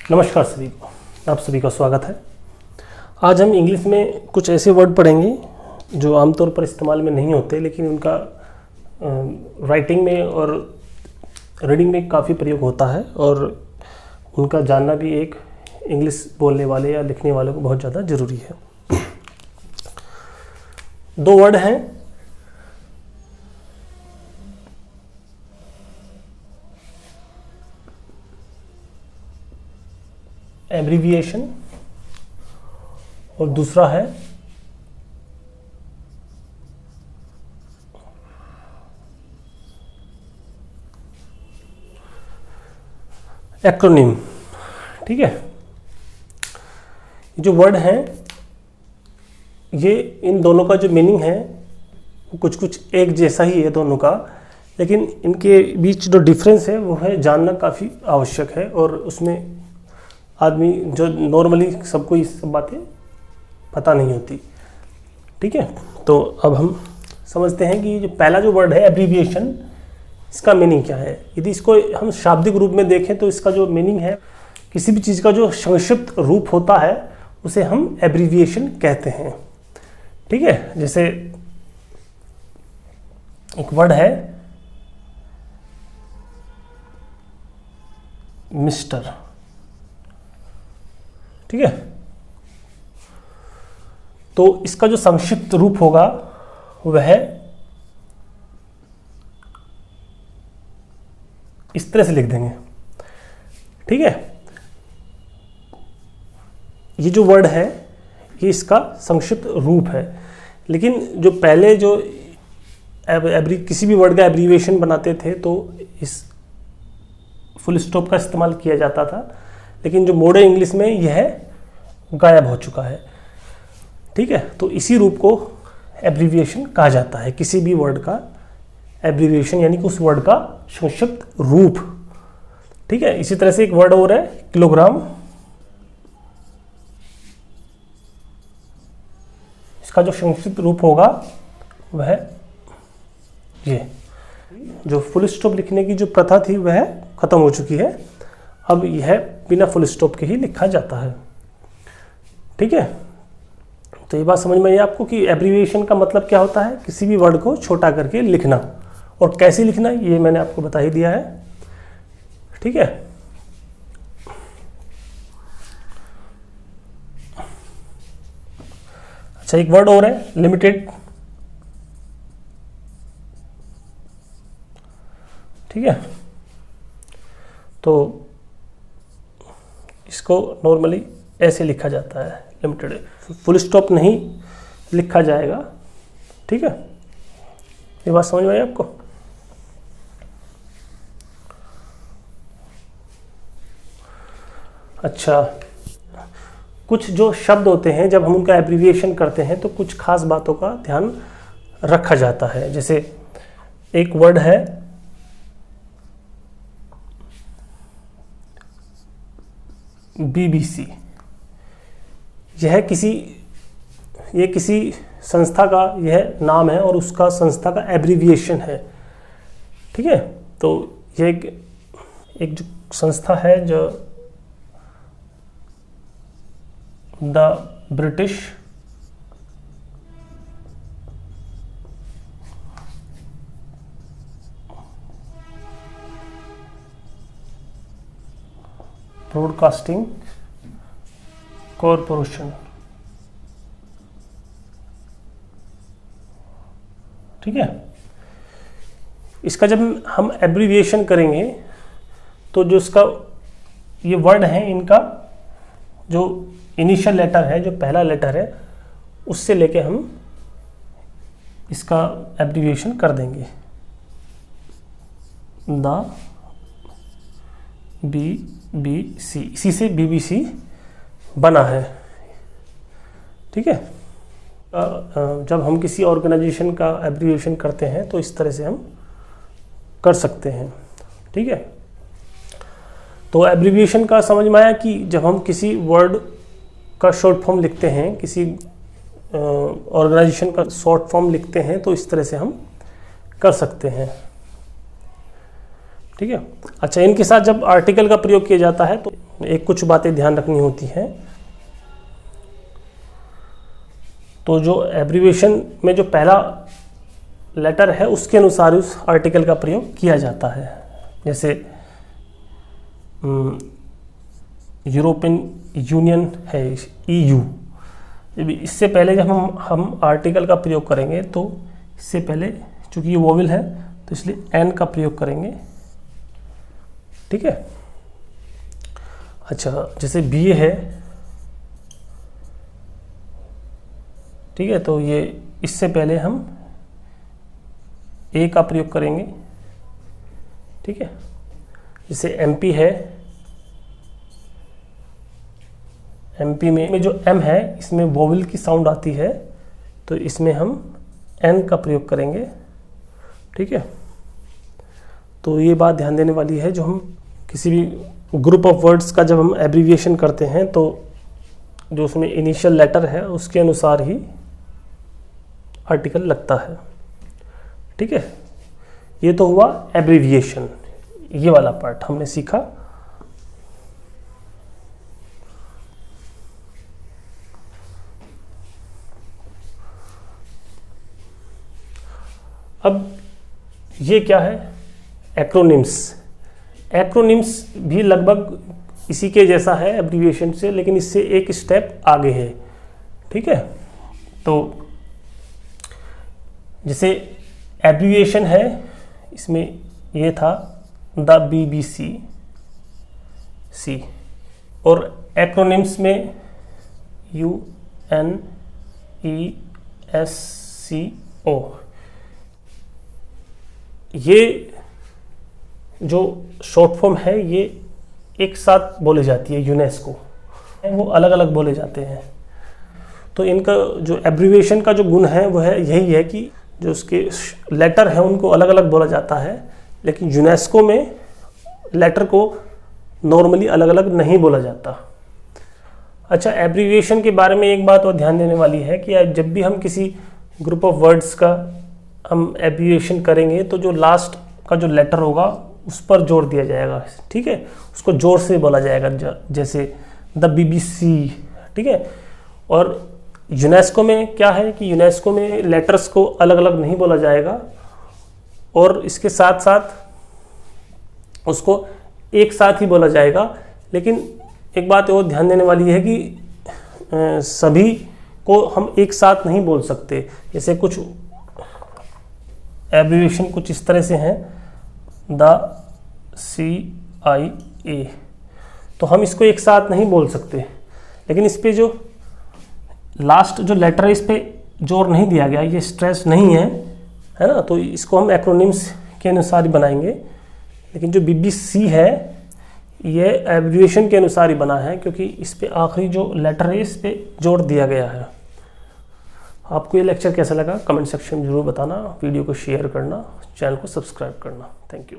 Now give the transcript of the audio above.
नमस्कार सभी को, आप सभी का स्वागत है। आज हम इंग्लिश में कुछ ऐसे वर्ड पढ़ेंगे जो आमतौर पर इस्तेमाल में नहीं होते, लेकिन उनका राइटिंग में और रीडिंग में काफ़ी प्रयोग होता है और उनका जानना भी एक इंग्लिश बोलने वाले या लिखने वाले को बहुत ज़्यादा ज़रूरी है। दो वर्ड हैं, एब्रीविएशन और दूसरा है एक्रोनिम। ठीक है, जो वर्ड हैं ये इन दोनों का जो मीनिंग है वो कुछ एक जैसा ही है दोनों का, लेकिन इनके बीच जो डिफरेंस है वो है जानना काफ़ी आवश्यक है और उसमें आदमी जो नॉर्मली सबको ये सब बातें पता नहीं होती। ठीक है, तो अब हम समझते हैं कि जो पहला जो वर्ड है एब्रीविएशन, इसका मीनिंग क्या है। यदि इसको हम शाब्दिक रूप में देखें तो इसका जो मीनिंग है, किसी भी चीज़ का जो संक्षिप्त रूप होता है उसे हम एब्रीविएशन कहते हैं। ठीक है, जैसे एक वर्ड है मिस्टर। ठीक है, तो इसका जो संक्षिप्त रूप होगा वह इस तरह से लिख देंगे। ठीक है, ये जो वर्ड है ये इसका संक्षिप्त रूप है, लेकिन जो पहले जो किसी भी वर्ड का एब्रीविएशन बनाते थे तो इस फुल स्टॉप का इस्तेमाल किया जाता था, लेकिन जो मॉडर्न इंग्लिश में यह गायब हो चुका है। ठीक है, तो इसी रूप को एब्रीविएशन कहा जाता है, किसी भी वर्ड का एब्रीविएशन, यानी कि उस वर्ड का संक्षिप्त रूप। ठीक है, इसी तरह से एक वर्ड और है किलोग्राम। इसका जो संक्षिप्त रूप होगा वह ये, जो फुल स्टॉप लिखने की जो प्रथा थी वह खत्म हो चुकी है, अब यह बिना फुल स्टॉप के ही लिखा जाता है। ठीक है, तो ये बात समझ में आई आपको कि एब्रीविएशन का मतलब क्या होता है, किसी भी वर्ड को छोटा करके लिखना, और कैसे लिखना ये मैंने आपको बता ही दिया है। ठीक है, अच्छा एक वर्ड और है लिमिटेड। ठीक है, तो इसको नॉर्मली ऐसे लिखा जाता है, लिमिटेड, फुल स्टॉप नहीं लिखा जाएगा। ठीक है, ये बात समझ में आई आपको। अच्छा, कुछ जो शब्द होते हैं जब हम उनका एब्रीविएशन करते हैं तो कुछ खास बातों का ध्यान रखा जाता है। जैसे एक वर्ड है BBC। यह किसी संस्था का यह नाम है और उसका संस्था का एब्रीविएशन है। ठीक है, तो यह एक जो संस्था है जो द ब्रिटिश ब्रॉडकास्टिंग कॉरपोरेशन। ठीक है, इसका जब हम एब्रीविएशन करेंगे तो जो इसका ये वर्ड है, इनका जो इनिशियल लेटर है, जो पहला लेटर है, उससे लेके हम इसका एब्रीविएशन कर देंगे। द BBC, इसी से BBC बना है। ठीक है, जब हम किसी ऑर्गेनाइजेशन का एब्रीविएशन करते हैं तो इस तरह से हम कर सकते हैं। ठीक है, तो एब्रीविएशन का समझ में आया कि जब हम किसी वर्ड का शॉर्ट फॉर्म लिखते हैं, किसी ऑर्गेनाइजेशन का शॉर्ट फॉर्म लिखते हैं तो इस तरह से हम कर सकते हैं। ठीक है, अच्छा, इनके साथ जब आर्टिकल का प्रयोग किया जाता है तो एक कुछ बातें ध्यान रखनी होती हैं। तो जो एब्रीविएशन में जो पहला लेटर है उसके अनुसार उस आर्टिकल का प्रयोग किया जाता है। जैसे यूरोपियन यूनियन है EU, इससे पहले जब हम आर्टिकल का प्रयोग करेंगे तो इससे पहले चूंकि ये वोवेल है तो इसलिए एन का प्रयोग करेंगे, ठीक है। अच्छा, जैसे BA है, ठीक है, तो ये इससे पहले हम A का प्रयोग करेंगे, ठीक है। जैसे MP है, MP में जो M है इसमें वोवेल की साउंड आती है तो इसमें हम N का प्रयोग करेंगे, ठीक है। तो ये बात ध्यान देने वाली है, जो हम किसी भी ग्रुप ऑफ वर्ड्स का जब हम एब्रीविएशन करते हैं तो जो उसमें इनिशियल लेटर है उसके अनुसार ही आर्टिकल लगता है, ठीक है। ये तो हुआ एब्रीविएशन, ये वाला पार्ट हमने सीखा। अब ये क्या है, एक्रोनिम्स। एक्रोनिम्स भी लगभग इसी के जैसा है एब्रीविएशन से, लेकिन इससे एक स्टेप आगे है, ठीक है। तो जैसे एब्रीविएशन है, इसमें ये था द BBC और एक्रोनिम्स में UNESCO। ये जो शॉर्ट फॉर्म है ये एक साथ बोले जाती है, यूनेस्को, वो अलग अलग बोले जाते हैं। तो इनका जो एब्रीविएशन का जो गुण है वो है यही है कि जो उसके लेटर हैं उनको अलग अलग बोला जाता है, लेकिन यूनेस्को में लेटर को नॉर्मली अलग अलग नहीं बोला जाता। अच्छा, एब्रीविएशन के बारे में एक बात और ध्यान देने वाली है कि जब भी हम किसी ग्रुप ऑफ वर्ड्स का हम एब्रीविएशन करेंगे तो जो लास्ट का जो लेटर होगा उस पर जोर दिया जाएगा, ठीक है, उसको जोर से बोला जाएगा, जैसे द BBC, ठीक है। और यूनेस्को में क्या है कि यूनेस्को में लेटर्स को अलग अलग नहीं बोला जाएगा और इसके साथ साथ उसको एक साथ ही बोला जाएगा। लेकिन एक बात और ध्यान देने वाली है कि सभी को हम एक साथ नहीं बोल सकते। जैसे कुछ एब्रीविएशन कुछ इस तरह से हैं, द CIA, तो हम इसको एक साथ नहीं बोल सकते, लेकिन इस पे जो लास्ट जो लेटर है इस पे जोर नहीं दिया गया, ये स्ट्रेस नहीं है ना, तो इसको हम एक्रोनिम्स के अनुसार ही बनाएंगे। लेकिन जो BBC है ये एब्रीविएशन के अनुसार ही बना है, क्योंकि इस पे आखिरी जो लेटर है इस पे जोर दिया गया है। आपको ये लेक्चर कैसा लगा कमेंट सेक्शन में ज़रूर बताना, वीडियो को शेयर करना, चैनल को सब्सक्राइब करना। Thank you.